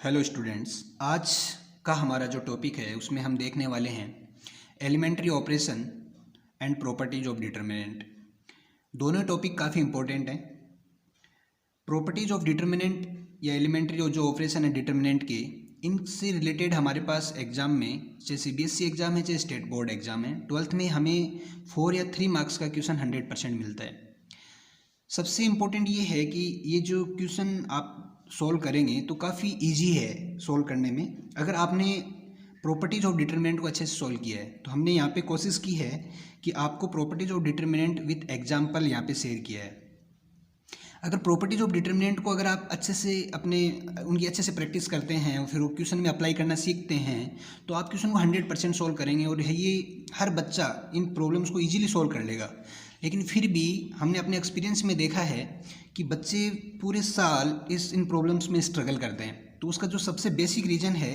Hello students, आज का हमारा जो टॉपिक है उसमें हम देखने वाले हैं elementary operation and properties of determinant. दोनों टॉपिक काफ़ी इंपॉर्टेंट हैं। प्रॉपर्टीज ऑफ डिटर्मिनेंट या एलिमेंट्री जो ऑपरेशन है डिटर्मिनेंट के, इनसे रिलेटेड हमारे पास एग्जाम में, चाहे सीबीएसई एग्जाम है चाहे स्टेट बोर्ड एग्जाम है, 12th में हमें 4 या 3 मार्क्स का क्वेश्चन 100% मिलता है। सबसे इम्पोर्टेंट ये है कि ये जो क्वेश्चन आप सॉल्व करेंगे तो काफ़ी इजी है सॉल्व करने में, अगर आपने प्रॉपर्टीज ऑफ डिटर्मिनेंट को अच्छे से सॉल्व किया है। तो हमने यहाँ पे कोशिश की है कि आपको properties of determinant with example यहाँ पे शेयर किया है। अगर प्रॉपर्टीज ऑफ डिटर्मिनेंट को अगर आप अच्छे से उनकी अच्छे से प्रैक्टिस करते हैं और फिर वो क्वेश्चन में अप्लाई करना सीखते हैं तो आप क्वेश्चन को 100% सॉल्व करेंगे और ये हर बच्चा इन प्रॉब्लम्स को ईजिली सॉल्व कर लेगा। लेकिन फिर भी हमने अपने एक्सपीरियंस में देखा है कि बच्चे पूरे साल इन प्रॉब्लम्स में स्ट्रगल करते हैं। तो उसका जो सबसे बेसिक रीज़न है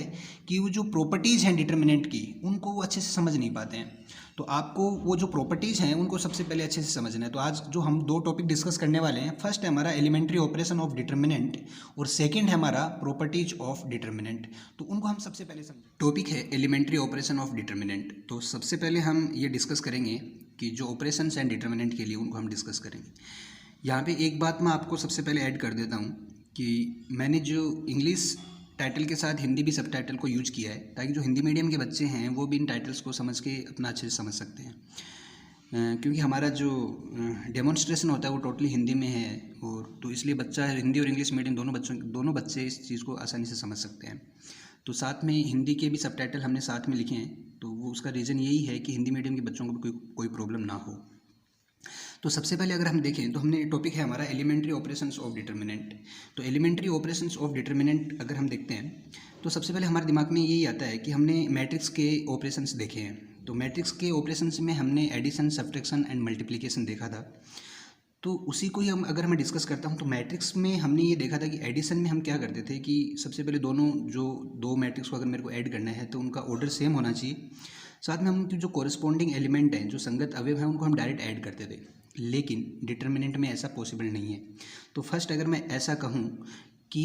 कि वो जो प्रॉपर्टीज़ हैं डिटर्मिनेंट की, उनको वो अच्छे से समझ नहीं पाते हैं। तो आपको वो जो प्रॉपर्टीज़ हैं उनको सबसे पहले अच्छे से समझना है। तो आज जो हम 2 टॉपिक डिस्कस करने वाले हैं, फर्स्ट है हमारा एलिमेंट्री ऑपरेशन ऑफ डिटर्मिनेंट और सेकंड है हमारा प्रॉपर्टीज ऑफ डिटर्मिनेंट। तो उनको हम सबसे पहले समझें। टॉपिक है एलिमेंट्री ऑपरेशन ऑफ डिटर्मिनेंट। तो सबसे पहले हम ये डिस्कस करेंगे कि जो ऑपरेशंस हैं डिटर्मिनेंट के लिए, उनको हम डिस्कस करेंगे। यहाँ पे एक बात मैं आपको सबसे पहले ऐड कर देता हूँ कि मैंने जो इंग्लिश टाइटल के साथ हिंदी भी सब टाइटल को यूज किया है, ताकि जो हिंदी मीडियम के बच्चे हैं वो भी इन टाइटल्स को समझ के अपना अच्छे से समझ सकते हैं। क्योंकि हमारा जो डेमोन्स्ट्रेशन होता है वो टोटली हिंदी में है, और तो इसलिए बच्चा हिंदी और इंग्लिश मीडियम दोनों बच्चे इस चीज़ को आसानी से समझ सकते हैं। तो साथ में हिंदी के भी सब टाइटल हमने साथ में लिखे हैं। तो वो उसका रीज़न यही है कि हिंदी मीडियम के बच्चों को भी कोई प्रॉब्लम ना हो। तो सबसे पहले अगर हम देखें तो हमने टॉपिक है हमारा एलिमेंट्री ऑपरेशंस ऑफ डिटर्मिनेंट। तो एलिमेंट्री ऑपरेशंस ऑफ डिटर्मिनेंट अगर हम देखते हैं तो सबसे पहले हमारे दिमाग में यही आता है कि हमने मैट्रिक्स के ऑपरेशंस देखे हैं। तो मैट्रिक्स के ऑपरेशंस में हमने एडिशन, सब्ट्रैक्शन एंड मल्टीप्लिकेशन देखा था। तो उसी को ही हम अगर मैं डिस्कस करता हूँ तो मैट्रिक्स में हमने ये देखा था कि एडिशन में हम क्या करते थे कि सबसे पहले दो मैट्रिक्स को अगर मेरे को ऐड करना है तो उनका ऑर्डर सेम होना चाहिए। साथ में हम जो कोरिस्पॉन्डिंग एलिमेंट हैं, जो संगत अवयव हैं, उनको हम डायरेक्ट ऐड करते थे। लेकिन डिटर्मिनेंट में ऐसा पॉसिबल नहीं है। तो फर्स्ट अगर मैं ऐसा कहूँ कि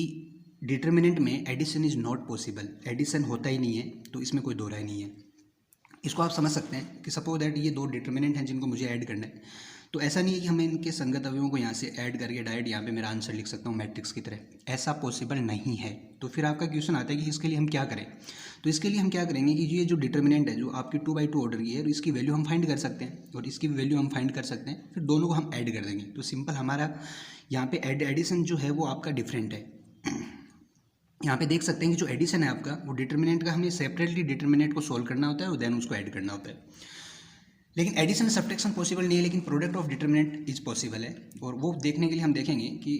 डिटर्मिनेंट में addition is not possible, addition होता ही नहीं है, तो इसमें कोई दो राय नहीं है। इसको आप समझ सकते हैं कि सपोज दैट ये 2 डिटर्मिनेंट हैं जिनको मुझे ऐड करना है। तो ऐसा नहीं है कि हमें इनके संगत अवयवों को यहाँ से ऐड करके डायरेक्ट यहाँ पे मेरा आंसर लिख सकता हूँ मैट्रिक्स की तरह, ऐसा पॉसिबल नहीं है। तो फिर आपका क्वेश्चन आता है कि इसके लिए हम क्या करें। तो इसके लिए हम क्या करेंगे कि ये जो डिटर्मिनेंट है जो आपकी 2/2 ऑर्डर की है, तो इसकी वैल्यू हम फाइंड कर सकते हैं और इसकी वैल्यू हम फाइंड कर सकते हैं, फिर दोनों को हम ऐड कर देंगे। तो सिंपल हमारा यहाँ पे एडिशन जो है वो आपका डिफरेंट है। यहाँ पे देख सकते हैं कि जो एडिशन है आपका वो डिटर्मिनेंट का हमें सेपरेटली डिटर्मिनेंट को सोल्व करना होता है और देन उसको ऐड करना होता है। लेकिन एडिशन सब्ट्रैक्शन पॉसिबल नहीं है, लेकिन product of determinant is possible है। और वो देखने के लिए हम देखेंगे कि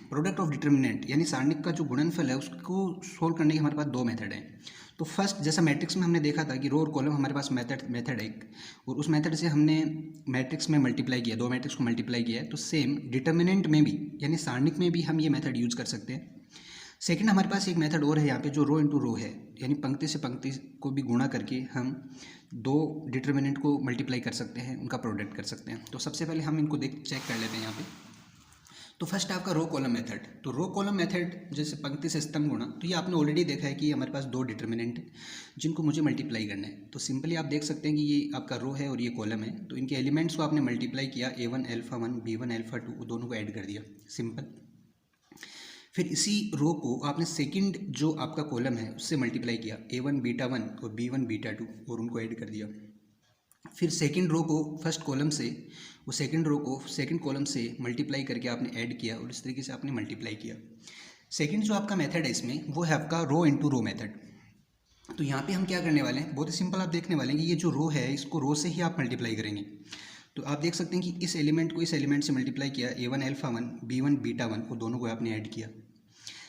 प्रोडक्ट ऑफ डिटर्मिनेंट यानी सारणिक का जो गुणनफल है उसको सोल्व करने के हमारे पास 2 मेथड हैं। तो फर्स्ट, जैसा मैट्रिक्स में हमने देखा था कि रो और कॉलम हमारे पास मेथड है एक, और उस मेथड से हमने मैट्रिक्स में मल्टीप्लाई किया, 2 मैट्रिक्स को मल्टीप्लाई किया है। तो सेम डिटर्मिनेंट में भी यानी सारणिक में भी हम ये मेथड यूज कर सकते हैं। सेकंड, हमारे पास एक मेथड और है यहाँ पे जो रो इंटू रो है, यानी पंक्ति से पंक्ति को भी गुणा करके हम 2 डिटर्मिनेंट को मल्टीप्लाई कर सकते हैं, उनका प्रोडक्ट कर सकते हैं। तो सबसे पहले हम इनको चेक कर लेते हैं यहाँ पे। तो फर्स्ट आपका रो कॉलम मेथड। तो रो कॉलम मेथड जैसे पंक्ति से स्तंभ गुणा, तो ये आपने ऑलरेडी देखा है कि हमारे पास 2 डिटर्मिनेंट हैं जिनको मुझे मल्टीप्लाई करना है। तो सिंपली आप देख सकते हैं कि ये आपका रो है और ये कॉलम है। तो इनके एलिमेंट्स को आपने मल्टीप्लाई किया, A1 अल्फा 1 B1 अल्फा 2, दोनों को ऐड कर दिया, सिंपल। फिर इसी रो को आपने सेकंड जो आपका कॉलम है उससे मल्टीप्लाई किया, A1 बीटा 1 और B1 बीटा 2, और उनको ऐड कर दिया। फिर सेकंड रो को फर्स्ट कॉलम से, वो सेकंड रो को सेकंड कॉलम से मल्टीप्लाई करके आपने ऐड किया और इस तरीके से आपने मल्टीप्लाई किया। सेकंड जो आपका मेथड है इसमें वो है आपका रो इंटू रो मेथड। तो यहाँ पे हम क्या करने वाले हैं, बहुत ही सिंपल, आप देखने वाले हैं कि ये जो रो है इसको रो से ही आप मल्टीप्लाई करेंगे। तो आप देख सकते हैं कि इस एलिमेंट को इस एलिमेंट से मल्टीप्लाई किया, A1 अल्फा 1 B1 बीटा 1, वो दोनों को आपने ऐड किया।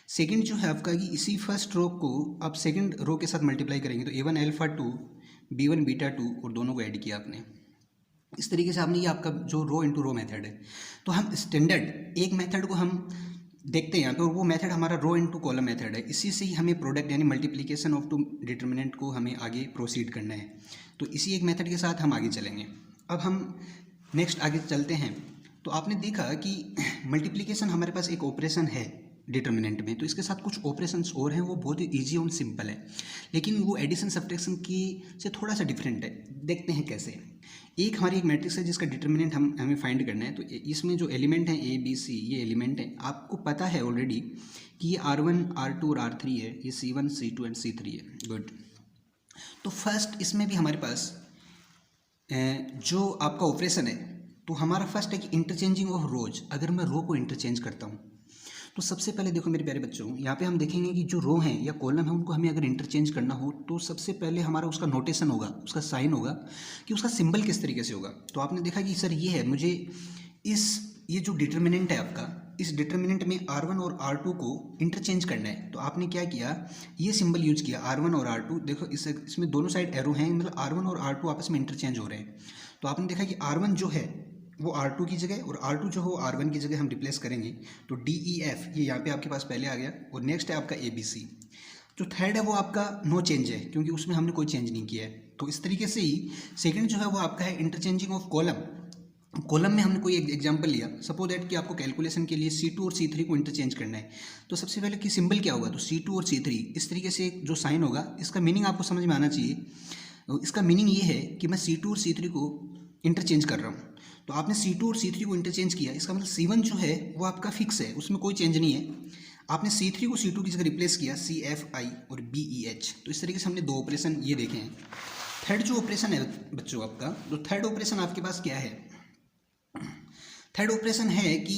सेकंड जो है आपका कि इसी फर्स्ट रो को आप सेकंड रो के साथ मल्टीप्लाई करेंगे, तो A1 अल्फा 2 B1 बीटा 2, और दोनों को ऐड किया आपने। इस तरीके से आपने ये आपका जो रो इंटू रो मेथड है। तो हम स्टैंडर्ड एक मेथड को हम देखते हैं यहाँ पे, और वो मेथड हमारा रो इंटू कॉलम मेथड है। इसी से ही हमें प्रोडक्ट यानी मल्टीप्लिकेशन ऑफ 2 डिटर्मिनेंट को हमें आगे प्रोसीड करना है। तो इसी एक मेथड के साथ हम आगे चलेंगे। अब हम नेक्स्ट आगे चलते हैं। तो आपने देखा कि मल्टीप्लिकेशन हमारे पास एक ऑपरेशन है, डिटर्मिनेंट में, तो इसके साथ कुछ ऑपरेशंस और हैं, वो बहुत ही ईजी और सिंपल है, लेकिन वो एडिशन सब्ट्रैक्शन की से थोड़ा सा डिफरेंट है। देखते हैं कैसे। हमारी एक मैट्रिक्स है जिसका डिटर्मिनेंट हमें फाइंड करना है। तो इसमें जो एलिमेंट हैं ए बी सी, ये एलिमेंट है, आपको पता है ऑलरेडी कि ये R1 R2 और R3 है, ये C1 C2 एंड C3 है। गुड। तो फर्स्ट इसमें भी हमारे पास जो आपका ऑपरेशन है, तो हमारा फर्स्ट है कि इंटरचेंजिंग ऑफ रोज। अगर मैं रो को इंटरचेंज करता हूँ तो सबसे पहले देखो मेरे प्यारे बच्चों, यहाँ पे हम देखेंगे कि जो रो हैं या कॉलम है उनको हमें अगर इंटरचेंज करना हो तो सबसे पहले हमारा उसका नोटेशन होगा, उसका साइन होगा कि उसका सिंबल किस तरीके से होगा। तो आपने देखा कि सर ये है, मुझे ये जो डिटर्मिनेंट है आपका, इस डिटर्मिनेंट में R1 और R2 को इंटरचेंज करना है। तो आपने क्या किया, ये सिंबल यूज किया R1 और R2। देखो इसमें दोनों साइड एरो हैं, मतलब R1 और R2 आपस में इंटरचेंज हो रहे हैं। तो आपने देखा कि R1 जो है वो R2 की जगह और R2 जो हो R1 की जगह हम रिप्लेस करेंगे। तो DEF ये यहाँ पे आपके पास पहले आ गया, और नेक्स्ट है आपका ABC। जो थर्ड है वो आपका नो चेंज है, क्योंकि उसमें हमने कोई चेंज नहीं किया है। तो इस तरीके से ही सेकंड जो है वो आपका है इंटरचेंजिंग ऑफ कॉलम। कॉलम में हमने कोई एक एग्जांपल लिया, सपोज दैट कि आपको कैलकुलेशन के लिए C2 और C3 को इंटरचेंज करना है। तो सबसे पहले कि सिंबल क्या होगा, तो C2 और C3 इस तरीके से जो साइन होगा, इसका मीनिंग आपको समझ में आना चाहिए। इसका मीनिंग ये है कि मैं C2 और C3 को इंटरचेंज कर रहा हूँ। तो आपने C2 और C3 को इंटरचेंज किया, इसका मतलब C1 जो है वो आपका फिक्स है, उसमें कोई चेंज नहीं है। आपने C3 को C2 की जगह रिप्लेस किया, CFI और BEH। तो इस तरीके से हमने दो ऑपरेशन ये देखे हैं। थर्ड जो ऑपरेशन है बच्चों आपका, तो थर्ड ऑपरेशन आपके पास क्या है, थर्ड ऑपरेशन है कि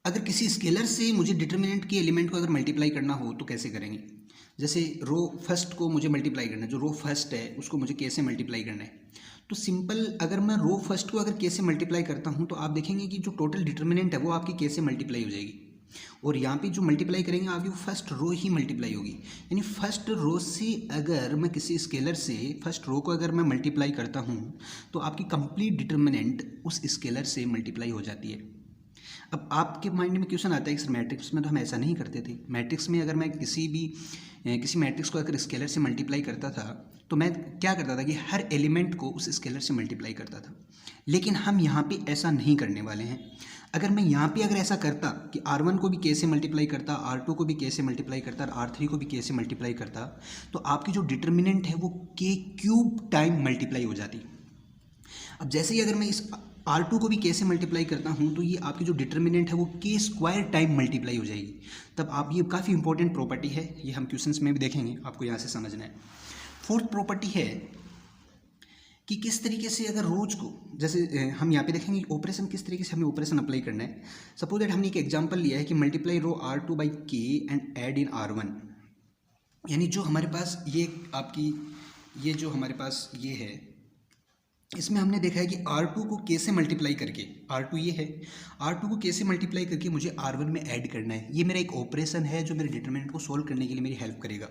अगर किसी स्केलर से मुझे डिटर्मिनेंट के एलिमेंट को अगर मल्टीप्लाई करना हो तो कैसे करेंगे। जैसे रो फर्स्ट को मुझे मल्टीप्लाई करना है, जो रो फर्स्ट है उसको मुझे के से मल्टीप्लाई करना है। तो सिंपल, अगर मैं रो फर्स्ट को अगर के से मल्टीप्लाई करता हूँ तो आप देखेंगे कि जो टोटल डिटर्मिनेंट है वो आपकी के से मल्टीप्लाई हो जाएगी, और यहाँ पे जो मल्टीप्लाई करेंगे आपकी वो फर्स्ट रो ही मल्टीप्लाई होगी। यानी फर्स्ट रो से अगर मैं किसी स्केलर से फर्स्ट रो को अगर मैं मल्टीप्लाई करता हूँ तो आपकी कंप्लीट डिटर्मिनेंट उस स्केलर से मल्टीप्लाई हो जाती है। अब आपके माइंड में क्वेश्चन आता है कि सर मैट्रिक्स में तो हम ऐसा नहीं करते थे। मैट्रिक्स में अगर मैं किसी मैट्रिक्स को अगर स्केलर से मल्टीप्लाई करता था तो मैं क्या करता था कि हर एलिमेंट को उस स्केलर से मल्टीप्लाई करता था, लेकिन हम यहाँ पे ऐसा नहीं करने वाले हैं। अगर मैं यहाँ पे अगर ऐसा करता कि R1 को भी के से मल्टीप्लाई करता, R2 को भी के से मल्टीप्लाई करता और R3 को भी के से मल्टीप्लाई करता, तो आपकी जो डिटर्मिनेंट है वो के क्यूब टाइम मल्टीप्लाई हो जाती। अब जैसे ही अगर मैं इस R2 को भी के से मल्टीप्लाई करता हूँ तो ये आपकी जो डिटर्मिनेंट है वो के स्क्वायर टाइम मल्टीप्लाई हो जाएगी। तब आप, ये काफ़ी इंपॉर्टेंट प्रॉपर्टी है, ये हम क्वेश्चंस में भी देखेंगे, आपको यहाँ से समझना है। फोर्थ प्रॉपर्टी है कि किस तरीके से अगर रोज को, जैसे हम यहाँ पे देखेंगे ऑपरेशन किस तरीके से हमें ऑपरेशन अप्लाई करना है। सपोज दैट हमने एक एग्जांपल लिया है कि मल्टीप्लाई रो R2 बाई के एंड ऐड इन R1। यानी जो हमारे पास ये आपकी ये जो हमारे पास ये है, इसमें हमने देखा है कि R2 को के से मल्टीप्लाई करके, R2 ये है, R2 को के से मल्टीप्लाई करके मुझे R1 में ऐड करना है। ये मेरा एक ऑपरेशन है जो मेरे डिटरमिनेंट को सोल्व करने के लिए मेरी हेल्प करेगा।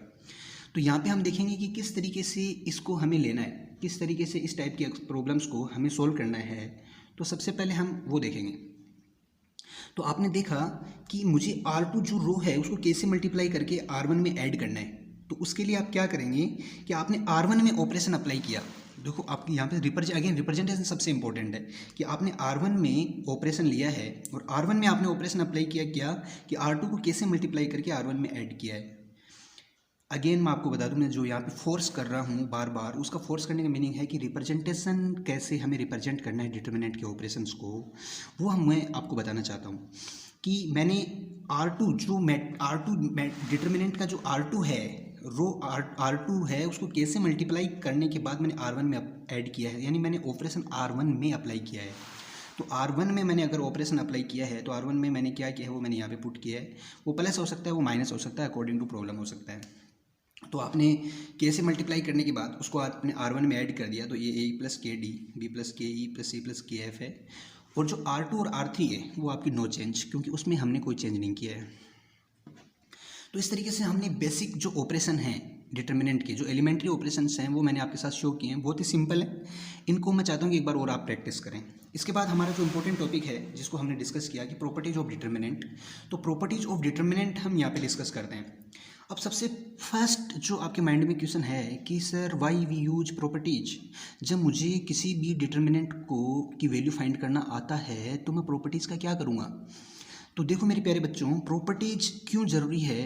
तो यहाँ पे हम देखेंगे कि किस तरीके से इसको हमें लेना है, किस तरीके से इस टाइप की प्रॉब्लम्स को हमें सोल्व करना है। तो सबसे पहले हम वो देखेंगे। तो आपने देखा कि मुझे R2 जो रो है उसको के से मल्टीप्लाई करके R1 में ऐड करना है। तो उसके लिए आप क्या करेंगे कि आपने R1 में ऑपरेशन अप्लाई किया। देखो आपकी यहाँ पे रिप्रेजेंटेशन सबसे इंपॉर्टेंट है कि आपने R1 में ऑपरेशन लिया है और R1 में आपने ऑपरेशन अप्लाई किया क्या कि R2 को के से मल्टीप्लाई करके R1 में ऐड किया है। अगेन मैं आपको बता दूं, मैं जो यहाँ पे फोर्स कर रहा हूँ बार बार, उसका फोर्स करने का मीनिंग है कि रिप्रेजेंटेशन कैसे हमें रिप्रेजेंट करना है डिटर्मिनेंट के ऑपरेशंस को, वो मैं आपको बताना चाहता हूँ। कि मैंने R2 डिटर्मिनेंट का जो R2 है, रो R2 है, उसको के से मल्टीप्लाई करने के बाद मैंने R1 में ऐड किया है, यानी मैंने ऑपरेशन R1 में अप्लाई किया है। तो R1 में मैंने अगर ऑपरेशन अप्लाई किया है तो R1 में मैंने क्या किया है वो मैंने यहाँ पे पुट किया है। वो प्लस हो सकता है, वो माइनस हो सकता है, अकॉर्डिंग टू प्रॉब्लम हो सकता है। तो आपने के से मल्टीप्लाई करने के बाद उसको आपने R1 में ऐड कर दिया, तो ये A प्लस के डी, बी प्लस के ई प्लस C प्लस के एफ है। और जो R2 और R3 है वो आपकी नो चेंज, क्योंकि उसमें हमने कोई चेंज नहीं किया है। तो इस तरीके से हमने बेसिक जो ऑपरेशन हैं डिटर्मिनेंट के, जो एलिमेंट्री ऑपरेशंस हैं, वो मैंने आपके साथ शो किए हैं। बहुत ही सिंपल है, इनको मैं चाहता हूँ कि एक बार और आप प्रैक्टिस करें। इसके बाद हमारा जो इंपॉर्टेंट टॉपिक है जिसको हमने डिस्कस किया कि प्रॉपर्टीज ऑफ डिटर्मिनेंट। तो प्रॉपर्टीज ऑफ डिटर्मिनेंट हम यहाँ पे डिस्कस करते हैं। अब सबसे फर्स्ट जो आपके माइंड में क्वेश्चन है कि sir why we use properties. जब मुझे किसी भी डिटर्मिनेंट को की वैल्यू फाइंड करना आता है तो मैं प्रॉपर्टीज़ का क्या करूँगा। तो देखो मेरे प्यारे बच्चों, प्रॉपर्टीज क्यों ज़रूरी है।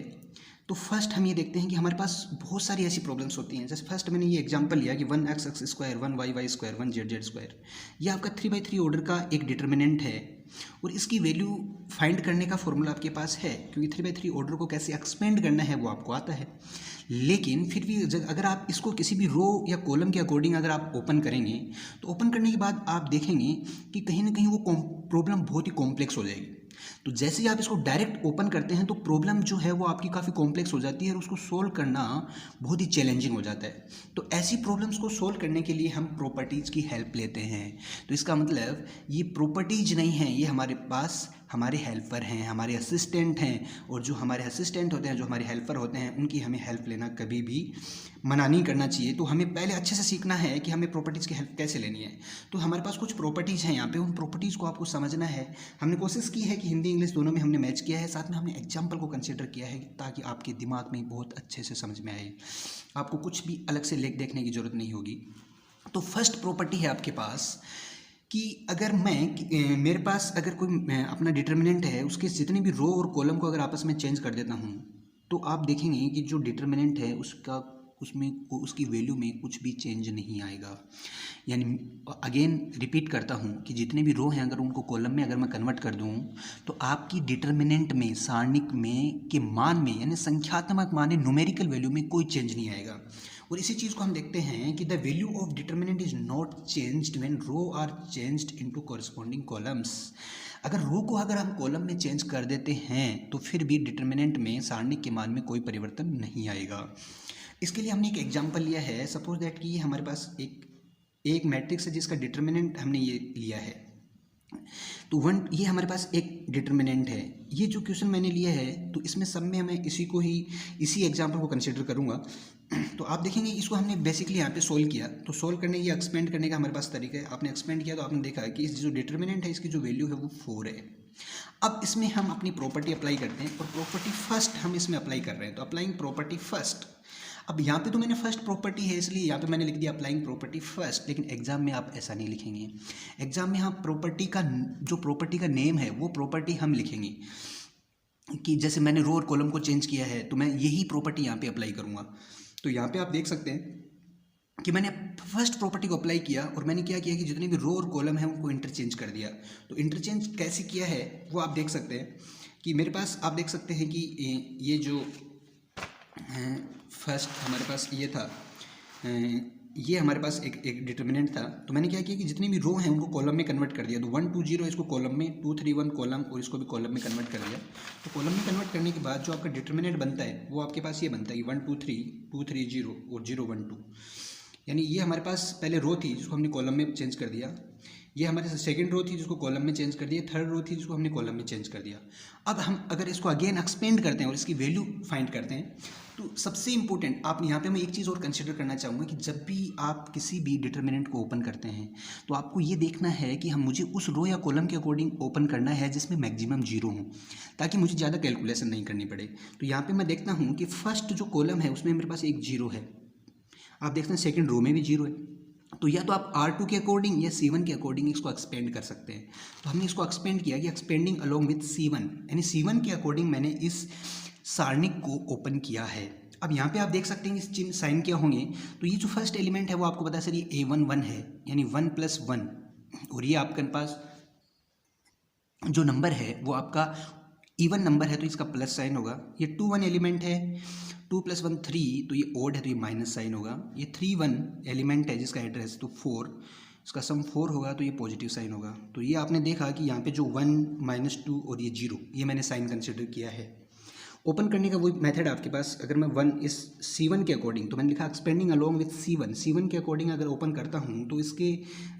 तो फर्स्ट हम ये देखते हैं कि हमारे पास बहुत सारी ऐसी प्रॉब्लम्स होती हैं। जैसे फर्स्ट मैंने ये एग्जांपल लिया कि 1x(x)² 1y(y)² 1z(z)²। ये आपका 3/3 ऑर्डर का एक डिटर्मिनेंट है और इसकी वैल्यू फाइंड करने का फॉर्मूला आपके पास है, क्योंकि 3/3 ऑर्डर को कैसे एक्सपेंड करना है वो आपको आता है। लेकिन फिर भी अगर आप इसको किसी भी रो या कॉलम के अकॉर्डिंग अगर आप ओपन करेंगे तो ओपन करने के बाद आप देखेंगे कि कहीं ना कहीं वो प्रॉब्लम बहुत ही कॉम्प्लेक्स हो जाएगी। तो जैसे ही आप इसको डायरेक्ट ओपन करते हैं तो प्रॉब्लम जो है वो आपकी काफ़ी कॉम्प्लेक्स हो जाती है और उसको सोल्व करना बहुत ही चैलेंजिंग हो जाता है। तो ऐसी प्रॉब्लम्स को सोल्व करने के लिए हम प्रॉपर्टीज़ की हेल्प लेते हैं। तो इसका मतलब ये प्रॉपर्टीज नहीं हैं, ये हमारे पास हमारे हेल्पर हैं, हमारे असिस्टेंट हैं। और जो हमारे असिस्टेंट होते हैं, जो हमारे हेल्पर होते हैं, उनकी हमें हेल्प लेना कभी भी मना नहीं करना चाहिए। तो हमें पहले अच्छे से सीखना है कि हमें प्रॉपर्टीज़ की हेल्प कैसे लेनी है। तो हमारे पास कुछ प्रॉपर्टीज़ हैं यहाँ पे, उन प्रॉपर्टीज़ को आपको समझना है। हमने कोशिश की है कि हिंदी इंग्लिश दोनों में हमने मैच किया है, साथ में हमने एग्जाम्पल को कंसिडर किया है ताकि आपके दिमाग में बहुत अच्छे से समझ में आए, आपको कुछ भी अलग से देखने की ज़रूरत नहीं होगी। तो फर्स्ट प्रॉपर्टी है आपके पास कि अगर मेरे पास अगर कोई अपना डिटर्मिनेंट है, उसके जितने भी रो और कॉलम को अगर आपस में चेंज कर देता हूँ तो आप देखेंगे कि जो डिटर्मिनेंट है उसकी वैल्यू में कुछ भी चेंज नहीं आएगा। यानी अगेन रिपीट करता हूँ कि जितने भी रो हैं अगर उनको कॉलम में अगर मैं कन्वर्ट कर दूँ तो आपकी डिटर्मिनेंट में, सारणिक में के मान में, यानी संख्यात्मक मान, न्यूमेरिकल वैल्यू में कोई चेंज नहीं आएगा। और इसी चीज़ को हम देखते हैं कि the value of determinant is not changed when row are changed into corresponding columns. अगर रो को अगर हम कॉलम में चेंज कर देते हैं तो फिर भी डिटर्मिनेंट में, सारणिक के मान में कोई परिवर्तन नहीं आएगा। इसके लिए हमने एक एग्जांपल लिया है। सपोज दैट कि ये हमारे पास एक मैट्रिक्स है जिसका डिटर्मिनेंट हमने ये लिया है। तो ये हमारे पास एक डिटर्मिनेंट है। ये जो क्वेश्चन मैंने लिया है तो इसमें सब में मैं इसी एग्जांपल को कंसिडर करूँगा। तो आप देखेंगे इसको हमने बेसिकली यहाँ पे सोल्व किया। तो सोल्व करने या एक्सपेंड करने का हमारे पास तरीका है। आपने एक्सपेंड किया तो आपने देखा कि इस जो डिटर्मिनेंट है इसकी जो वैल्यू है वो 4 है। अब इसमें हम अपनी प्रॉपर्टी अप्लाई करते हैं और प्रॉपर्टी फर्स्ट हम इसमें अप्लाई कर रहे हैं। तो अप्लाइंग प्रॉपर्टी फर्स्ट। अब यहाँ पे तो मैंने फर्स्ट प्रॉपर्टी है इसलिए यहाँ पे मैंने लिख दिया अप्लाइंग प्रॉपर्टी फर्स्ट, लेकिन एग्जाम में आप ऐसा नहीं लिखेंगे। एग्जाम में हम प्रॉपर्टी का नेम है वो प्रॉपर्टी हम लिखेंगे कि जैसे मैंने रो और कॉलम को चेंज किया है तो मैं यही प्रॉपर्टी यहाँ पे अप्लाई करूँगा। तो यहाँ पे आप देख सकते हैं कि मैंने फर्स्ट प्रॉपर्टी को अप्लाई किया और मैंने क्या किया कि जितने भी रो और कॉलम है उनको इंटरचेंज कर दिया। तो इंटरचेंज कैसे किया है वो आप देख सकते हैं कि मेरे पास आप देख सकते हैं कि ये जो फर्स्ट हमारे पास ये था, ये हमारे पास एक डिटर्मिनेंट था। तो मैंने क्या किया कि जितनी भी रो हैं उनको कॉलम में कन्वर्ट कर दिया। तो 1 2 0 इसको कॉलम में, 2 3 1 कॉलम और इसको भी कॉलम में कन्वर्ट कर दिया। तो कॉलम में कन्वर्ट करने के बाद जो आपका डिटर्मिनेंट बनता है वो आपके पास ये बनता है कि 1 2 3 2 3 0 और 0 1 2। यानी ये हमारे पास पहले रो थी जिसको हमने कॉलम में चेंज कर दिया, ये हमारे सेकंड रो थी जिसको कॉलम में चेंज कर दिया, थर्ड रो थी जिसको हमने कॉलम में चेंज कर दिया। अब हम अगर इसको अगेन एक्सपेंड करते हैं और इसकी वैल्यू फाइंड करते हैं तो सबसे इंपॉर्टेंट आप यहाँ पे मैं एक चीज़ और कंसिडर करना चाहूँगा कि जब भी आप किसी भी डिटर्मिनेंट को ओपन करते हैं तो आपको ये देखना है कि मुझे उस रो या कॉलम के अकॉर्डिंग ओपन करना है जिसमें मैक्सिमम 0 हो, ताकि मुझे ज़्यादा कैलकुलेशन नहीं करनी पड़े। तो यहाँ पे मैं देखता हूँ कि फर्स्ट जो कॉलम है उसमें मेरे पास एक 0 है। आप देखते हैं सेकेंड रो में भी 0 है। तो या तो आप R2 के अकॉर्डिंग या C1 के अकॉर्डिंग इसको एक्सपेंड कर सकते हैं। तो हमने इसको एक्सपेंड किया कि एक्सपेंडिंग अलोंग विथ C1, यानी C1 के अकॉर्डिंग मैंने इस सारणिक को ओपन किया है। अब यहाँ पे आप देख सकते हैं इस चिन्ह साइन क्या होंगे। तो ये जो फर्स्ट एलिमेंट है वो आपको पता है सर ये A1 1 है, यानी 1 + 1, और ये आपके पास जो नंबर है वो आपका इवन नंबर है तो इसका प्लस साइन होगा। ये 2 1 एलिमेंट है, 2 + 1 3, तो ये ओड है तो ये माइनस साइन होगा। ये 3 1 एलिमेंट है जिसका एड्रेस तो 4, इसका सम 4 होगा तो ये पॉजिटिव साइन होगा। तो ये आपने देखा कि यहाँ पे जो 1 - 2 और ये 0 ये मैंने साइन कंसिडर किया है। ओपन करने का वही मेथड आपके पास, अगर मैं 1 इस C1 के अकॉर्डिंग, तो मैंने लिखा एक्सपेंडिंग अलोंग विथ C1 के अकॉर्डिंग अगर ओपन करता हूँ तो इसके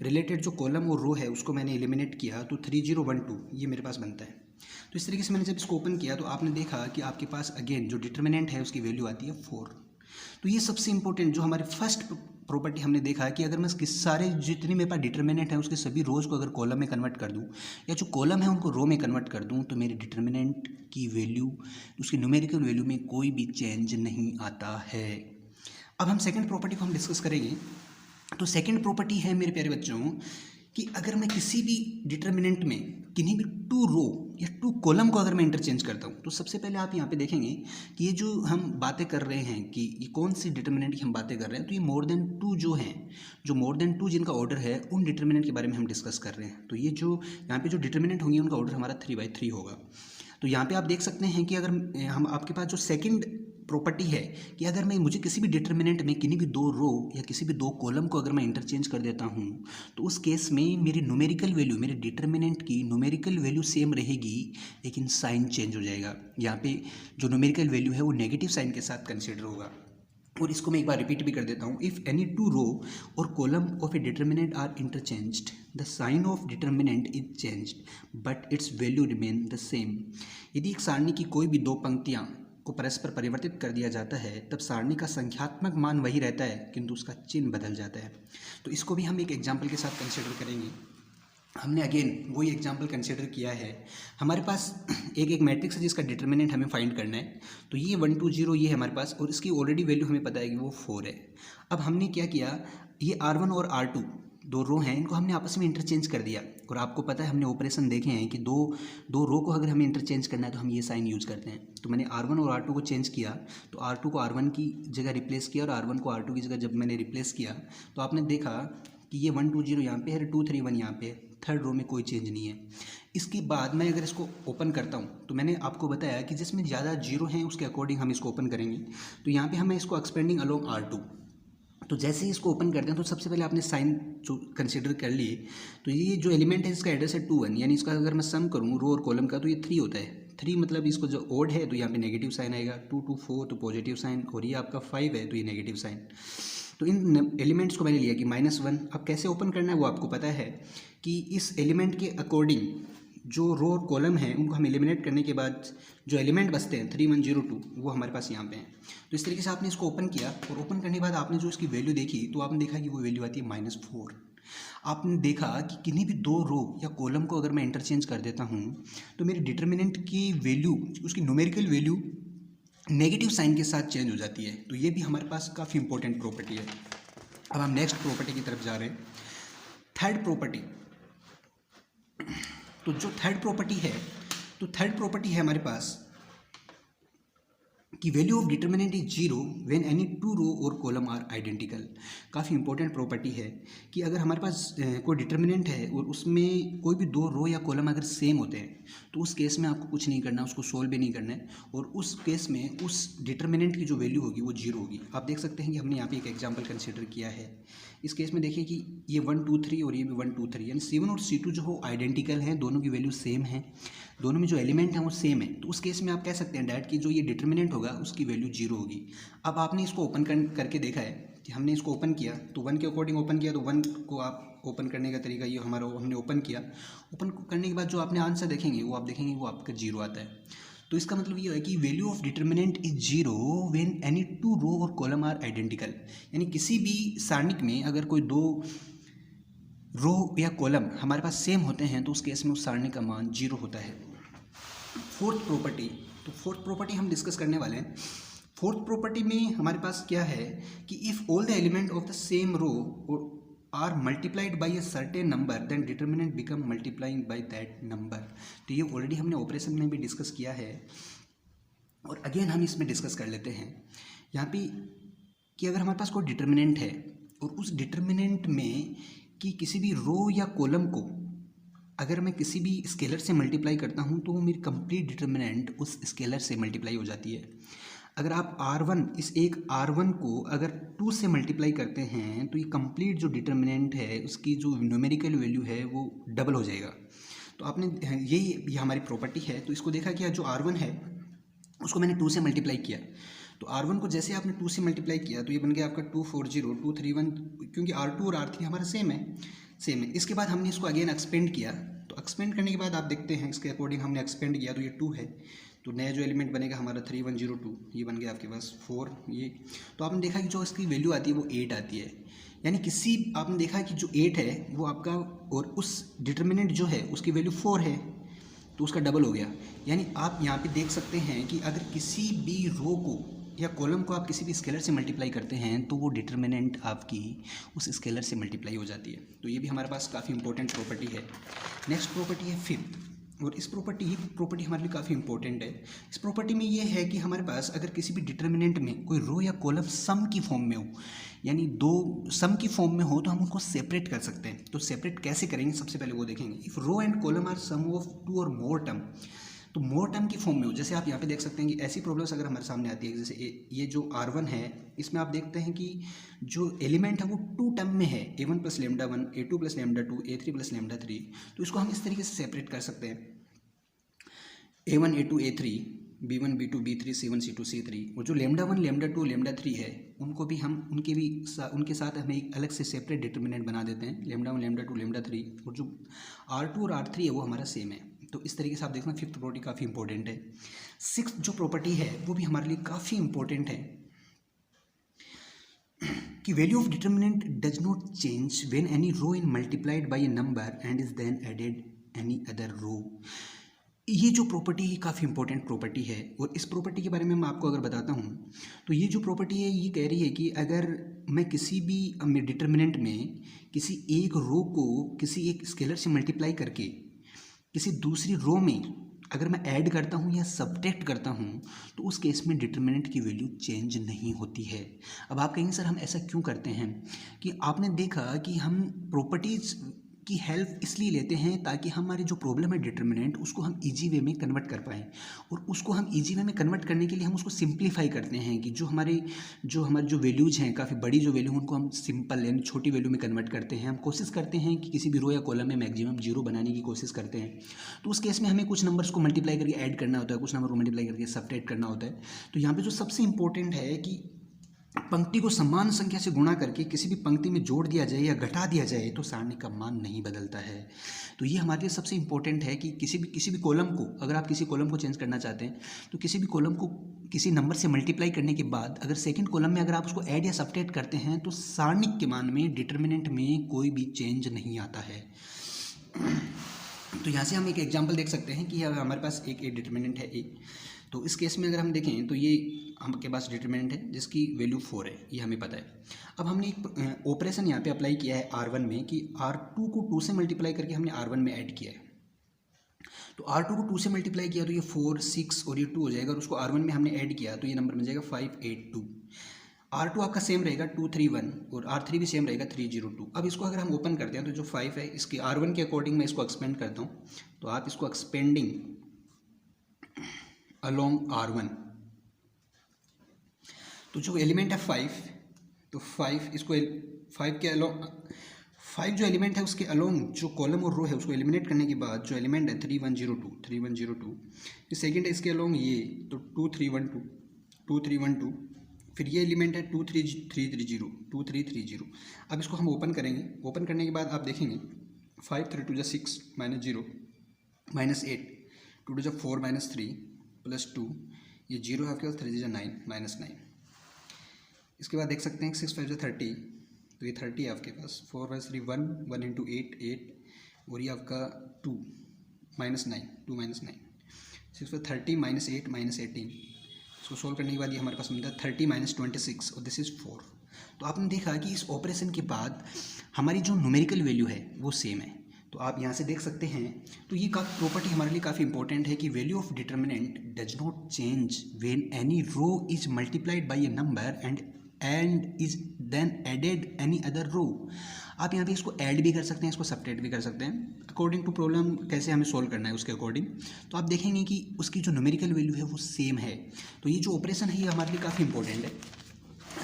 रिलेटेड जो कॉलम और रो है उसको मैंने एलिमिनेट किया तो 3 0 1 2 ये मेरे पास बनता है। तो इस तरीके से मैंने जब इसको ओपन किया तो आपने देखा कि आपके पास अगेन जो डिटर्मिनेंट है उसकी वैल्यू आती है 4। तो ये सबसे इंपॉर्टेंट जो हमारे फर्स्ट प्रॉपर्टी हमने देखा कि अगर मैं सारे जितने मेरे पास डिटर्मिनेंट है उसके सभी रोज़ को अगर कॉलम में कन्वर्ट कर दूं या जो कॉलम है उनको रो में कन्वर्ट कर दूं तो मेरे डिटर्मिनेंट की वैल्यू, उसकी न्यूमेरिकल वैल्यू में कोई भी चेंज नहीं आता है। अब हम सेकेंड प्रॉपर्टी को हम डिस्कस करेंगे। तो सेकेंड प्रॉपर्टी है मेरे प्यारे बच्चों कि अगर मैं किसी भी डिटर्मिनेंट में किन्हीं भी 2 रो या टू कॉलम को अगर मैं इंटरचेंज करता हूँ, तो सबसे पहले आप यहाँ पे देखेंगे कि ये जो हम बातें कर रहे हैं कि ये कौन सी डिटर्मिनेंट की हम बातें कर रहे हैं, तो ये मोर देन टू जो हैं, जो मोर देन टू जिनका ऑर्डर है, उन डिटर्मिनेंट के बारे में हम डिस्कस कर रहे हैं। तो ये जो यहाँ पे जो डिटर्मिनेंट होंगे उनका ऑर्डर हमारा 3/3 होगा। तो यहाँ पे आप देख सकते हैं कि अगर हम आपके पास जो सेकंड प्रॉपर्टी है कि अगर मैं मुझे किसी भी डिटर्मिनेंट में किन्हीं भी दो रो या किसी भी दो कॉलम को अगर मैं इंटरचेंज कर देता हूँ, तो उस केस में मेरी न्यूमेरिकल वैल्यू, मेरे डिटर्मिनेंट की न्यूमेरिकल वैल्यू सेम रहेगी, लेकिन साइन चेंज हो जाएगा। यहाँ पे जो न्यूमेरिकल वैल्यू है वो नेगेटिव साइन के साथ कंसिडर होगा। और इसको मैं एक बार रिपीट भी कर देता हूँ, इफ़ एनी टू रो और column of a determinant are interchanged, the sign of determinant is changed but its value remain the same. यदि एक सारणी की कोई भी दो पंक्तियाँ को परस्पर परिवर्तित कर दिया जाता है, तब सारणी का संख्यात्मक मान वही रहता है, किंतु उसका चिन्ह बदल जाता है। तो इसको भी हम एक एग्जाम्पल के साथ कंसिडर करेंगे। हमने अगेन वही एग्जाम्पल कंसिडर किया है। हमारे पास एक मैट्रिक्स है जिसका डिटर्मिनेंट हमें फाइंड करना है। तो ये 1 2 0 ये है हमारे पास, और इसकी ऑलरेडी वैल्यू हमें पता है कि वो 4 है। अब हमने क्या किया, ये R1 और R2 दो रो हैं, इनको हमने आपस में इंटरचेंज कर दिया। और आपको पता है, हमने ऑपरेशन देखे हैं कि दो रो को अगर हमें इंटरचेंज करना है तो हम ये साइन यूज़ करते हैं। तो मैंने R1 और R2 को चेंज किया, तो R2 को R1 की जगह रिप्लेस किया और R1 को R2 की जगह जब मैंने रिप्लेस किया तो आपने देखा कि ये 1 2 0 यहाँ पे है, 2 3 1 यहाँ पे है, थर्ड रो में कोई चेंज नहीं है। इसके बाद मैं अगर इसको ओपन करता हूँ, तो मैंने आपको बताया कि जिसमें ज़्यादा जीरो हैं उसके अकॉर्डिंग हम इसको ओपन करेंगे। तो यहाँ पे हम इसको एक्सपेंडिंग अलोंग R2। तो जैसे ही इसको ओपन करते हैं तो सबसे पहले आपने साइन जो कंसिडर कर लिए, तो ये जो एलिमेंट है इसका एड्रेस है 2 1, यानी इसका अगर मैं सम करूँ रो और कॉलम का तो ये 3 होता है। 3 मतलब इसको जो ओड है तो यहाँ पे नेगेटिव साइन आएगा, 2 2 4 तो पॉजिटिव साइन, और ये आपका 5 है तो ये नेगेटिव साइन। तो इन एलिमेंट्स को मैंने लिया कि -1। अब कैसे ओपन करना है वो आपको पता है कि इस एलिमेंट के अकॉर्डिंग जो रो और कॉलम है उनको हम एलिमिनेट करने के बाद जो एलिमेंट बचते हैं 3 1 0 2 वो हमारे पास यहाँ पे हैं। तो इस तरीके से आपने इसको ओपन किया, और ओपन करने के बाद आपने जो इसकी वैल्यू देखी तो आपने देखा कि वो वैल्यू आती है -4। आपने देखा कि किन्हीं भी दो रो या कॉलम को अगर मैं इंटरचेंज कर देता हूँ तो मेरी डिटर्मिनेंट की वैल्यू, उसकी न्यूमेरिकल वैल्यू नेगेटिव साइन के साथ चेंज हो जाती है। तो ये भी हमारे पास काफ़ी इंपॉर्टेंट प्रॉपर्टी है। अब हम नेक्स्ट प्रॉपर्टी की तरफ जा रहे हैं, थर्ड प्रॉपर्टी। तो जो थर्ड प्रॉपर्टी है, तो थर्ड प्रॉपर्टी है हमारे पास कि value of determinant is 0 when any two row और कॉलम आर आइडेंटिकल। काफ़ी इंपॉर्टेंट प्रॉपर्टी है कि अगर हमारे पास कोई डिटर्मिनेंट है और उसमें कोई भी दो रो या कॉलम अगर सेम होते हैं तो उस केस में आपको कुछ नहीं करना, उसको सोल्व भी नहीं करना है, और उस केस में उस डिटर्मिनेंट की जो वैल्यू होगी वो 0 होगी। आप देख सकते हैं कि हमने यहाँ पे एक एग्जांपल कंसीडर किया है। इस केस में देखिए कि ये 1 2 3 और ये भी 1 2 3, यानी C1 और C2 जो हो आइडेंटिकल हैं, दोनों की वैल्यू सेम है, दोनों में जो एलिमेंट हैं वो सेम है। तो उस केस में आप कह सकते हैं डायरेक्ट कि जो ये डिटर्मिनेंट होगा उसकी वैल्यू 0 होगी। अब आपने इसको ओपन करके देखा है कि हमने इसको ओपन किया तो 1 के अकॉर्डिंग ओपन किया, तो 1 को आप ओपन करने का तरीका ये हमारा, हमने ओपन किया, ओपन करने के बाद जो आपने आंसर देखेंगे वो आप देखेंगे वो आपका 0 आता है। तो इसका मतलब ये है कि value of determinant is 0 when any two row और कॉलम आर आइडेंटिकल, यानी किसी भी सारणिक में अगर कोई दो रो या कॉलम हमारे पास सेम होते हैं तो उस केस में उस सारणी का मान 0 होता है। फोर्थ प्रॉपर्टी, तो फोर्थ प्रॉपर्टी हम डिस्कस करने वाले हैं। फोर्थ प्रॉपर्टी में हमारे पास क्या है कि if all the element of the same row are multiplied by a certain number then determinant become multiplying by that number. तो ये ऑलरेडी हमने ऑपरेशन में भी डिस्कस किया है, और अगेन हम इसमें डिस्कस कर लेते हैं यहाँ पे कि अगर हमारे पास कोई डिटर्मिनेंट है और उस डिटर्मिनेंट में कि किसी भी रो या कॉलम को अगर मैं किसी भी स्केलर से मल्टीप्लाई करता हूँ तो वो मेरी कंप्लीट डिटर्मिनेंट उस स्केलर से मल्टीप्लाई हो जाती है। अगर आप R1, इस एक R1 को अगर 2 से मल्टीप्लाई करते हैं तो ये कंप्लीट जो डिटर्मिनेंट है उसकी जो न्यूमेरिकल वैल्यू है वो डबल हो जाएगा। तो आपने ये हमारी प्रॉपर्टी है। तो इसको देखा कि जो R1 है उसको मैंने 2 से मल्टीप्लाई किया, तो R1 को जैसे आपने 2 से मल्टीप्लाई किया तो ये बन गया आपका 2 4 0 2 3 1, क्योंकि R2 और R3 हमारा सेम है। इसके बाद हमने इसको अगेन एक्सपेंड किया, तो एक्सपेंड करने के बाद आप देखते हैं इसके अकॉर्डिंग हमने एक्सपेंड किया तो ये 2 है, तो नया जो एलिमेंट बनेगा हमारा 3 1 0 2, ये बन गया आपके पास 4 ये। तो आपने देखा कि जो इसकी वैल्यू आती है वो 8 आती है, यानी आपने देखा कि जो 8 है वो आपका, और उस डिटर्मिनेंट जो है उसकी वैल्यू 4 है तो उसका डबल हो गया। यानी आप यहाँ पे देख सकते हैं कि अगर किसी भी रो को या कॉलम को आप किसी भी स्केलर से मल्टीप्लाई करते हैं तो वो डिटर्मिनेंट आपकी उस स्केलर से मल्टीप्लाई हो जाती है। तो ये भी हमारे पास काफ़ी इंपॉर्टेंट प्रॉपर्टी है। नेक्स्ट प्रॉपर्टी है फिफ्थ। और इस प्रॉपर्टी हमारे लिए काफ़ी इंपॉर्टेंट है। इस प्रॉपर्टी में ये है कि हमारे पास अगर किसी भी डिटर्मिनेंट में कोई रो या कॉलम सम की फॉर्म में हो, यानी दो सम की फॉर्म में हो, तो हम उनको सेपरेट कर सकते हैं। तो सेपरेट कैसे करेंगे, सबसे पहले वो देखेंगे। If row and column are sum of two और मोर टर्म, तो मोर टर्म की फॉर्म में हो, जैसे आप यहाँ पे देख सकते हैं कि ऐसी प्रॉब्लम्स अगर हमारे सामने आती है, जैसे ये जो R1 है, इसमें आप देखते हैं कि जो एलिमेंट है वो टू टर्म में है, A1 plus lambda 1, A2 plus lambda 2, A3 plus lambda 3। तो इसको हम इस तरीके से सेपरेट कर सकते हैं, A1 A2 A3, B1 B2 B3, C1 C2 C3। और जो लेमडा 1 लेमडा 2 लेमडा 3 है, उनको भी हम उनके साथ हमें एक अलग से सेपरेट डिटर्मिनेंट बना देते हैं, लेमडा 1 लेमडा 2 लेमडा 3। और जो R2 और R3 है वो हमारा सेम है। तो इस तरीके से आप देखना, फिफ्थ प्रॉपर्टी काफ़ी इंपॉर्टेंट है। सिक्स्थ जो प्रॉपर्टी है वो भी हमारे लिए काफ़ी इंपॉर्टेंट है कि value of determinant does not change when any row in multiplied by a number and is then added any other row. ये जो प्रॉपर्टी है काफ़ी इंपॉर्टेंट प्रॉपर्टी है। और इस प्रॉपर्टी के बारे में मैं आपको अगर बताता हूँ, तो ये जो प्रॉपर्टी है ये कह रही है कि अगर मैं किसी भी डिटर्मिनेंट में किसी एक रो को किसी एक स्केलर से मल्टीप्लाई करके किसी दूसरी रो में अगर मैं ऐड करता हूँ या सब्ट्रैक्ट करता हूँ, तो उस केस में डिटर्मिनेंट की वैल्यू चेंज नहीं होती है। अब आप कहेंगे सर हम ऐसा क्यों करते हैं, कि आपने देखा कि हम प्रॉपर्टीज़ की हेल्प इसलिए लेते हैं ताकि हमारी जो प्रॉब्लम है डिटर्मिनेंट, उसको हम इजी वे में कन्वर्ट कर पाएँ। और उसको हम इजी वे में कन्वर्ट करने के लिए हम उसको सिंप्लीफाई करते हैं कि जो हमारी जो वैल्यूज़ हैं, काफ़ी बड़ी जो वैल्यू, उनको हम सिंपल यानी छोटी वैल्यू में कन्वर्ट करते हैं। हम कोशिश करते हैं कि किसी भी रो या कॉलम में मैक्सिमम जीरो बनाने की कोशिश करते हैं। तो उस केस में हमें कुछ नंबर्स को मल्टीप्लाई करके ऐड करना होता है, कुछ नंबर को मल्टीप्लाई करके सब्ट्रैक्ट करना होता है। तो यहाँ पर जो सबसे इंपॉर्टेंट है कि पंक्ति को समान संख्या से गुणा करके किसी भी पंक्ति में जोड़ दिया जाए या घटा दिया जाए तो सारणी का मान नहीं बदलता है। तो ये हमारे लिए सबसे इंपॉर्टेंट है कि किसी भी कॉलम को, अगर आप किसी कॉलम को चेंज करना चाहते हैं, तो किसी भी कॉलम को किसी नंबर से मल्टीप्लाई करने के बाद अगर सेकंड कॉलम में अगर आप उसको ऐड या सब्ट्रैक्ट करते हैं, तो सारणी के मान में, डिटर्मिनेंट में कोई भी चेंज नहीं आता है। तो यहाँ से हम एक एग्जाम्पल देख सकते हैं कि हमारे पास एक डिटर्मिनेंट है ए। तो इस केस में अगर हम देखें तो ये हमके पास डिटर्मिनेंट है जिसकी वैल्यू 4 है, ये हमें पता है। अब हमने एक ऑपरेशन यहाँ पे अप्लाई किया है R1 में कि R2 को 2 से मल्टीप्लाई करके हमने R1 में ऐड किया है। तो R2 को 2 से मल्टीप्लाई किया तो ये 4 6 और ये 2 हो जाएगा, और उसको R1 में हमने ऐड किया तो ये नंबर मिल जाएगा 582। R2 आपका सेम रहेगा 231 और R3 भी सेम रहेगा 302। अब इसको अगर हम ओपन करते हैं तो जो 5 है इसके R1 के अकॉर्डिंग मैं इसको एक्सपेंड करता हूँ। तो आप इसको एक्सपेंडिंग अलॉन्ग R1, तो जो एलिमेंट है 5, तो 5 इसको 5 के अलॉन्ग 5 जो एलिमेंट है उसके अलॉन्ग जो कॉलम और रो है उसको एलिमिनेट करने के बाद जो एलिमेंट है 3102, फिर सेकेंड है इसके अलॉन्ग ये, तो 2312, फिर ये एलिमेंट है 2330। अब इसको हम ओपन करेंगे। ओपन करने के बाद आप देखेंगे 5 3 2 6 -0 -8 2 2 4 -3 +2, ये 0 है आपके पास, 3 9 -9। इसके बाद देख सकते हैं 6 5 30, तो ये 30 है आपके पास। 4 5 3 1 1 × 8 8, और ये आपका 2 -9 2 -9। 6 5 30 -8 -18। इसको सोल्व करने के बाद ये हमारे पास मिलता है 30 -26 और दिस इज़ 4। तो आपने देखा कि इस ऑपरेशन के बाद हमारी जो न्यूमेरिकल वैल्यू है वो सेम है। तो आप यहाँ से देख सकते हैं। तो ये प्रॉपर्टी हमारे लिए काफ़ी इंपॉर्टेंट है कि value of determinant does not change when any row is multiplied by a number and is then added any other row. आप यहाँ पे इसको ऐड भी कर सकते हैं, इसको सब्ट्रैक्ट भी कर सकते हैं, अकॉर्डिंग टू प्रॉब्लम कैसे हमें सोल्व करना है उसके अकॉर्डिंग। तो आप देखेंगे कि उसकी जो न्यूमेरिकल वैल्यू है वो सेम है। तो ये जो ऑपरेशन है ये हमारे लिए काफ़ी इंपॉर्टेंट है।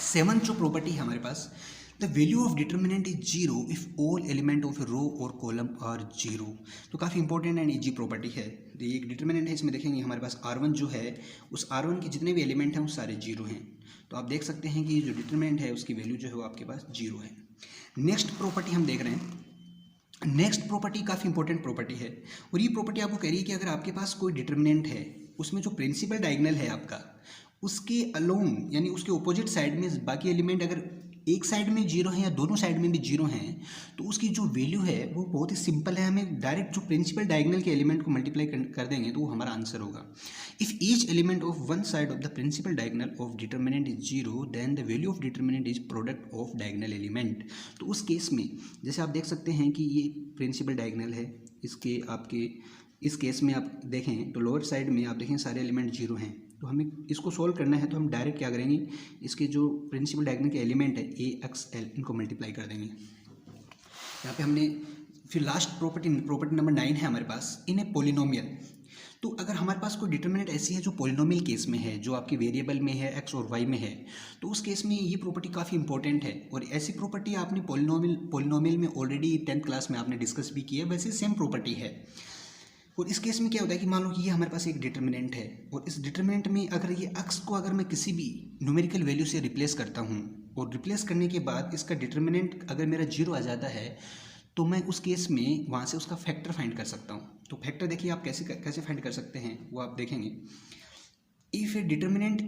7th जो प्रॉपर्टी है हमारे पास, the value of determinant is 0 if all element of a row और कॉलम आर 0। तो काफ़ी इंपॉर्टेंट एंड ईजी प्रॉपर्टी है। तो ये एक डिटर्मिनेंट है, इसमें देखेंगे हमारे पास R1 जो है उस R1 के जितने भी एलिमेंट हैं वो सारे 0 हैं। तो आप देख सकते हैं कि जो डिटर्मिनेंट है उसकी वैल्यू जो है वो आपके पास 0 है। नेक्स्ट प्रॉपर्टी हम देख रहे हैं। नेक्स्ट प्रॉपर्टी काफ़ी इंपॉर्टेंट प्रॉपर्टी है, और ये प्रॉपर्टी आपको कह रही है कि अगर आपके पास कोई डिटर्मिनेंट है, उसमें जो प्रिंसिपल डायगोनल है आपका, उसके अलोंग यानी उसके ऑपोजिट साइड में बाकी एलिमेंट अगर एक साइड में 0 है या दोनों साइड में भी 0 हैं, तो उसकी जो वैल्यू है वो बहुत ही सिंपल है। हमें डायरेक्ट जो प्रिंसिपल डायगोनल के एलिमेंट को मल्टीप्लाई कर देंगे तो वो हमारा आंसर होगा। If each element of one side of the principal diagonal of determinant is 0 then the value of determinant is product of diagonal element. तो उस केस में जैसे आप देख सकते हैं कि ये प्रिंसिपल डायगोनल है, इसके आपके इस केस में आप देखें तो लोअर साइड में आप देखें सारे एलिमेंट जीरो हैं, तो हमें इसको सोल्व करना है तो हम डायरेक्ट क्या करेंगे, इसके जो प्रिंसिपल डायगोनल के एलिमेंट है ए एक्स एल, इनको मल्टीप्लाई कर देंगे। यहाँ पे हमने फिर लास्ट प्रॉपर्टी नंबर 9 है हमारे पास, इन ए पोलिनोमियल। तो अगर हमारे पास कोई डिटर्मिनेंट ऐसी है जो पोलिनोमियल केस में है, जो आपकी वेरिएबल में है एक्स और वाई में है, तो उस केस में ये प्रॉपर्टी काफ़ी इंपॉर्टेंट है। और ऐसी प्रॉपर्टी आपने पोलिनोमियल में ऑलरेडी 10th क्लास में आपने डिस्कस भी की है, वैसे सेम प्रॉपर्टी है। और इस केस में क्या होता है कि मान लो कि ये हमारे पास एक डिटर्मिनेंट है, और इस डिटर्मिनेंट में अगर ये एक्स को अगर मैं किसी भी न्यूमेरिकल वैल्यू से रिप्लेस करता हूँ, और रिप्लेस करने के बाद इसका डिटर्मिनेंट अगर मेरा जीरो आ जाता है, तो मैं उस केस में वहाँ से उसका फैक्टर फाइंड कर सकता हूँ। तो फैक्टर देखिए आप कैसे फाइंड कर सकते हैं वो आप देखेंगे। If a determinant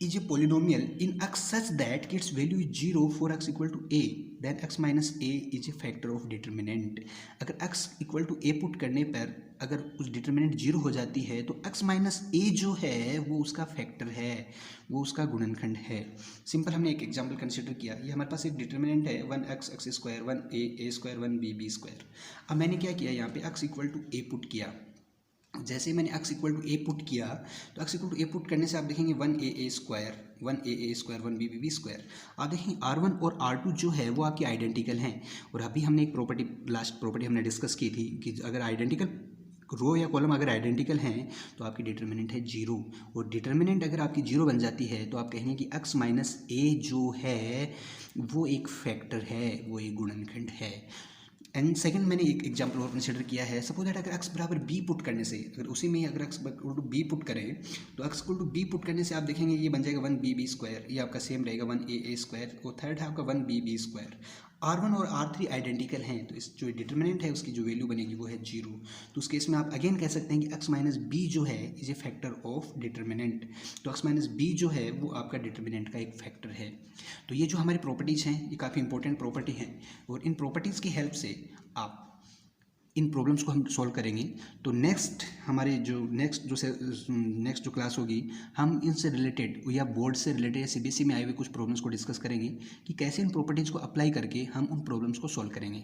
is a polynomial in x such that its value is 0 for x equal to a, then x minus a is a factor of determinant. अगर x equal to a put करने पर अगर उस determinant 0 हो जाती है तो x minus a जो है वो उसका फैक्टर है, वो उसका गुणनखंड है। सिंपल हमने एक एग्जाम्पल कंसिडर किया, ये हमारे पास एक डिटर्मिनेंट है 1x x square, 1a square, 1b b square. अब मैंने क्या किया, यहाँ पे x equal to a put किया। जैसे ही मैंने x equal to a put किया, तो x equal to a put करने से आप देखेंगे 1a square, 1a square, 1b b square. आप देखेंगे R1 और R2 जो है वो आपकी आइडेंटिकल हैं। और अभी हमने एक प्रॉपर्टी, लास्ट प्रॉपर्टी हमने डिस्कस की थी कि अगर आइडेंटिकल रो या कॉलम अगर आइडेंटिकल हैं तो आपकी डिटर्मिनेंट है जीरो। और डिटर्मिनेंट अगर आपकी जीरो बन जाती है तो आप कहेंगे कि x माइनस a जो है वो एक फैक्टर है, वो एक गुणनखंड है। एंड सेकंड मैंने एक एग्जांपल और कंसिडर किया है, सपोज दैट अगर x बराबर b पुट करने से, अगर उसी में अगर x equal to b put करें, तो x equal to b put करने से आप देखेंगे ये बन जाएगा 1b b स्क्वायर, ये आपका सेम रहेगा 1a स्क्वायर, और थर्ड है आपका 1b b स्क्वायर। R1 और R3 आइडेंटिकल हैं, तो इस जो डिटर्मिनेंट है उसकी जो वैल्यू बनेगी वो है जीरो। तो उस केस में आप अगेन कह सकते हैं कि x माइनस बी जो है is a factor of determinant. तो x माइनस बी जो है वो आपका डिटर्मिनेंट का एक फैक्टर है। तो ये जो हमारी प्रॉपर्टीज़ हैं ये काफ़ी इंपॉर्टेंट प्रॉपर्टी हैं, और इन प्रॉपर्टीज़ की हेल्प से आप इन प्रॉब्लम्स को हम सॉल्व करेंगे। तो नेक्स्ट जो क्लास होगी, हम इनसे रिलेटेड या बोर्ड से रिलेटेड या सीबीएसई में आए हुए कुछ प्रॉब्लम्स को डिस्कस करेंगे कि कैसे इन प्रॉपर्टीज़ को अप्लाई करके हम उन प्रॉब्लम्स को सॉल्व करेंगे।